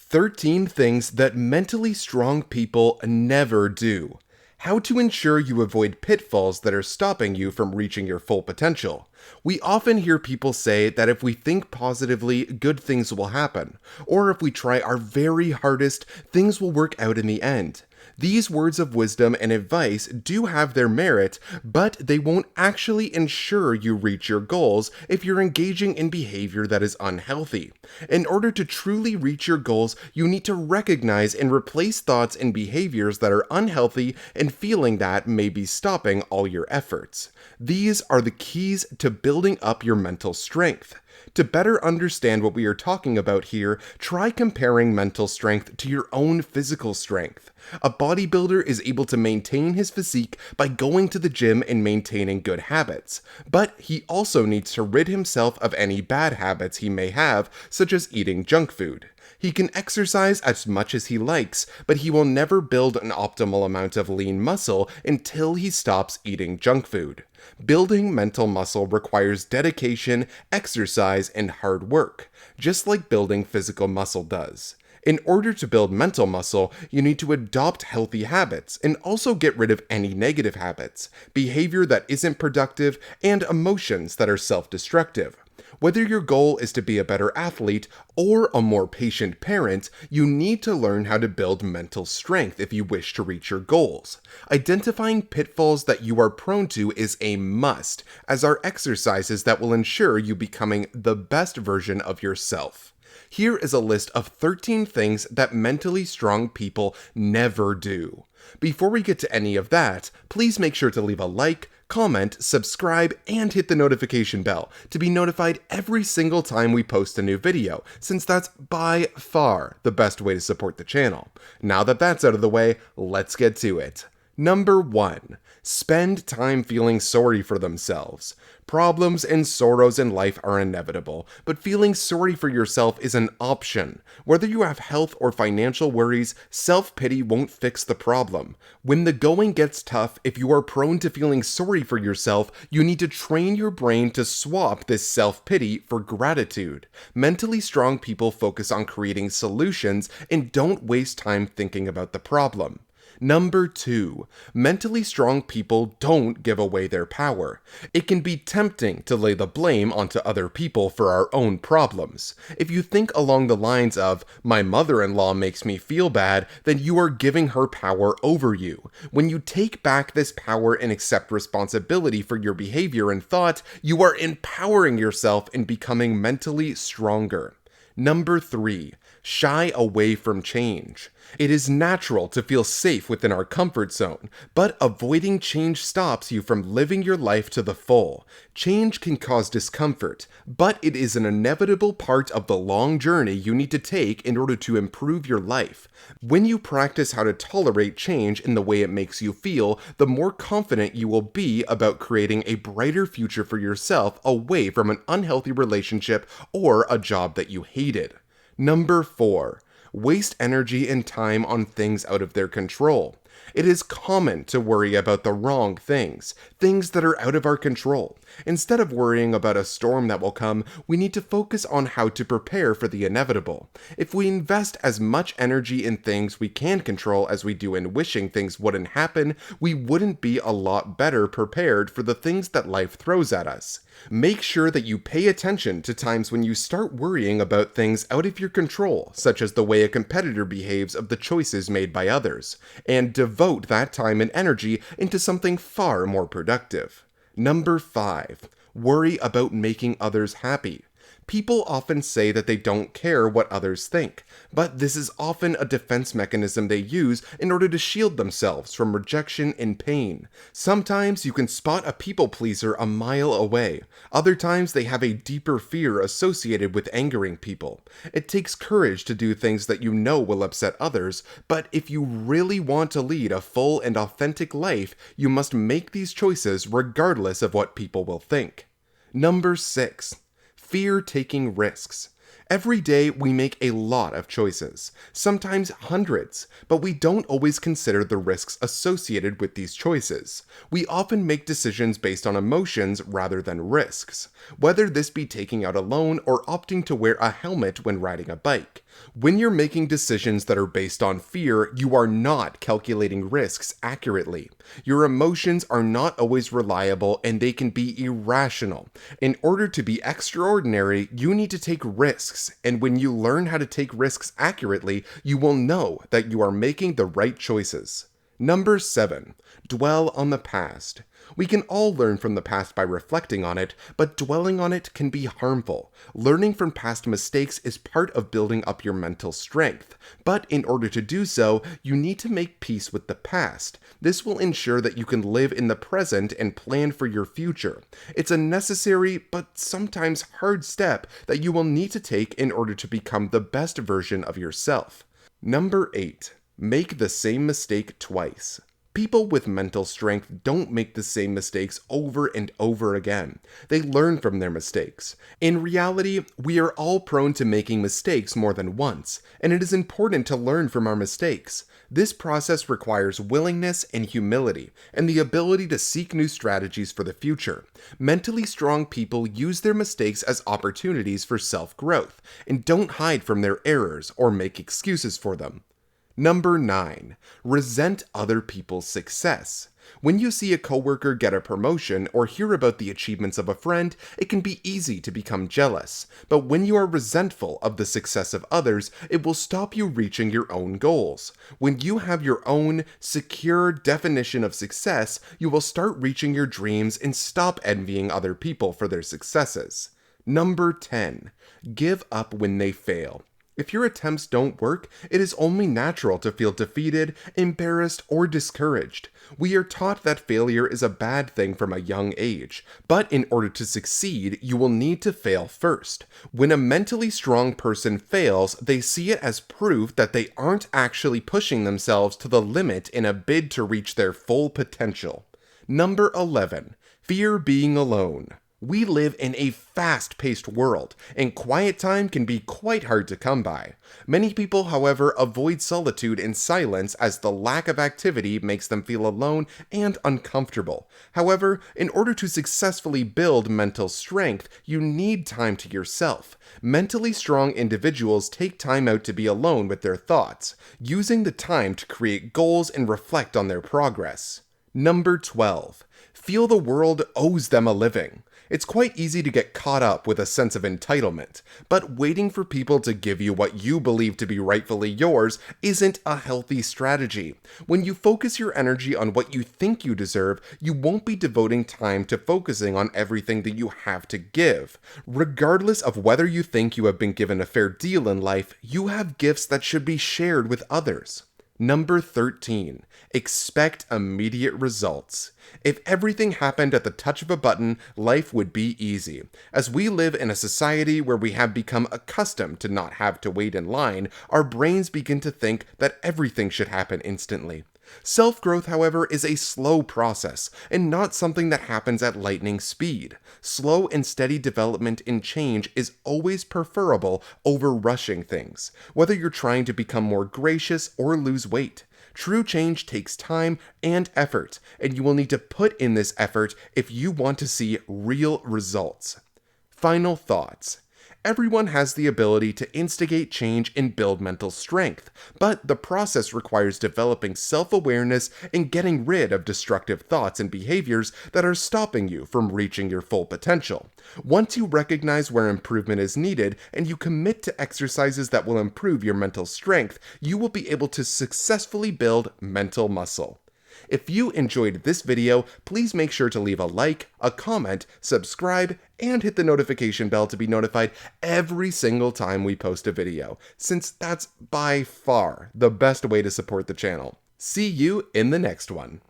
13 things that mentally strong people never do. How to ensure you avoid pitfalls that are stopping you from reaching your full potential. We often hear people say that if we think positively, good things will happen, or if we try our very hardest, things will work out in the end. These words of wisdom and advice do have their merit, but they won't actually ensure you reach your goals if you're engaging in behavior that is unhealthy. In order to truly reach your goals, you need to recognize and replace thoughts and behaviors that are unhealthy and feeling that may be stopping all your efforts. These are the keys to building up your mental strength. To better understand what we are talking about here, try comparing mental strength to your own physical strength. A bodybuilder is able to maintain his physique by going to the gym and maintaining good habits, but he also needs to rid himself of any bad habits he may have, such as eating junk food. He can exercise as much as he likes, but he will never build an optimal amount of lean muscle until he stops eating junk food. Building mental muscle requires dedication, exercise, and hard work, just like building physical muscle does. In order to build mental muscle, you need to adopt healthy habits and also get rid of any negative habits, behavior that isn't productive, and emotions that are self-destructive. Whether your goal is to be a better athlete or a more patient parent, you need to learn how to build mental strength if you wish to reach your goals. Identifying pitfalls that you are prone to is a must, as are exercises that will ensure you becoming the best version of yourself. Here is a list of 13 things that mentally strong people never do. Before we get to any of that, please make sure to leave a like, comment, subscribe, and hit the notification bell to be notified every single time we post a new video, since that's by far the best way to support the channel. Now that that's out of the way, let's get to it. Number 1. Spend time feeling sorry for themselves. Problems and sorrows in life are inevitable, but feeling sorry for yourself is an option. Whether you have health or financial worries, self-pity won't fix the problem. When the going gets tough, if you are prone to feeling sorry for yourself, you need to train your brain to swap this self-pity for gratitude. Mentally strong people focus on creating solutions and don't waste time thinking about the problem. Number 2. Mentally strong people don't give away their power. It can be tempting to lay the blame onto other people for our own problems. If you think along the lines of, "My mother-in-law makes me feel bad," then you are giving her power over you. When you take back this power and accept responsibility for your behavior and thought, you are empowering yourself and becoming mentally stronger. Number 3. Shy away from change. It is natural to feel safe within our comfort zone, but avoiding change stops you from living your life to the full. Change can cause discomfort, but it is an inevitable part of the long journey you need to take in order to improve your life. When you practice how to tolerate change in the way it makes you feel, the more confident you will be about creating a brighter future for yourself away from an unhealthy relationship or a job that you hated. Number 4. Waste energy and time on things out of their control. It is common to worry about the wrong things that are out of our control. Instead of worrying about a storm that will come, we need to focus on how to prepare for the inevitable. If we invest as much energy in things we can control as we do in wishing things wouldn't happen, we wouldn't be a lot better prepared for the things that life throws at us. Make sure that you pay attention to times when you start worrying about things out of your control, such as the way a competitor behaves of the choices made by others, and devote that time and energy into something far more productive. Number 5. Worry about making others happy. People often say that they don't care what others think, but this is often a defense mechanism they use in order to shield themselves from rejection and pain. Sometimes you can spot a people pleaser a mile away. Other times they have a deeper fear associated with angering people. It takes courage to do things that you know will upset others, but if you really want to lead a full and authentic life, you must make these choices regardless of what people will think. Number 6. Fear taking risks. Every day we make a lot of choices, sometimes hundreds, but we don't always consider the risks associated with these choices. We often make decisions based on emotions rather than risks, whether this be taking out a loan or opting to wear a helmet when riding a bike. When you're making decisions that are based on fear, you are not calculating risks accurately. Your emotions are not always reliable and they can be irrational. In order to be extraordinary, you need to take risks, and when you learn how to take risks accurately, you will know that you are making the right choices. Number 7. Dwell on the past. We can all learn from the past by reflecting on it, but dwelling on it can be harmful. Learning from past mistakes is part of building up your mental strength, but in order to do so, you need to make peace with the past. This will ensure that you can live in the present and plan for your future. It's a necessary, but sometimes hard step that you will need to take in order to become the best version of yourself. Number 8. Make the same mistake twice. People with mental strength don't make the same mistakes over and over again. They learn from their mistakes. In reality, we are all prone to making mistakes more than once, and it is important to learn from our mistakes. This process requires willingness and humility, and the ability to seek new strategies for the future. Mentally strong people use their mistakes as opportunities for self-growth, and don't hide from their errors or make excuses for them. Number 9. Resent other people's success. When you see a coworker get a promotion or hear about the achievements of a friend, it can be easy to become jealous. But when you are resentful of the success of others, it will stop you reaching your own goals. When you have your own secure definition of success, you will start reaching your dreams and stop envying other people for their successes. Number 10. Give up when they fail. If your attempts don't work, it is only natural to feel defeated, embarrassed, or discouraged. We are taught that failure is a bad thing from a young age, but in order to succeed, you will need to fail first. When a mentally strong person fails, they see it as proof that they aren't actually pushing themselves to the limit in a bid to reach their full potential. Number 11. Fear being alone. We live in a fast-paced world, and quiet time can be quite hard to come by. Many people, however, avoid solitude and silence as the lack of activity makes them feel alone and uncomfortable. However, in order to successfully build mental strength, you need time to yourself. Mentally strong individuals take time out to be alone with their thoughts, using the time to create goals and reflect on their progress. Number 12. Feel the world owes them a living. It's quite easy to get caught up with a sense of entitlement, but waiting for people to give you what you believe to be rightfully yours isn't a healthy strategy. When you focus your energy on what you think you deserve, you won't be devoting time to focusing on everything that you have to give. Regardless of whether you think you have been given a fair deal in life, you have gifts that should be shared with others. Number 13. Expect immediate results. If everything happened at the touch of a button, life would be easy. As we live in a society where we have become accustomed to not have to wait in line, our brains begin to think that everything should happen instantly. Self-growth, however, is a slow process, and not something that happens at lightning speed. Slow and steady development and change is always preferable over rushing things, whether you're trying to become more gracious or lose weight. True change takes time and effort, and you will need to put in this effort if you want to see real results. Final thoughts. Everyone has the ability to instigate change and build mental strength, but the process requires developing self-awareness and getting rid of destructive thoughts and behaviors that are stopping you from reaching your full potential. Once you recognize where improvement is needed and you commit to exercises that will improve your mental strength, you will be able to successfully build mental muscle. If you enjoyed this video, please make sure to leave a like, a comment, subscribe, and hit the notification bell to be notified every single time we post a video, since that's by far the best way to support the channel. See you in the next one.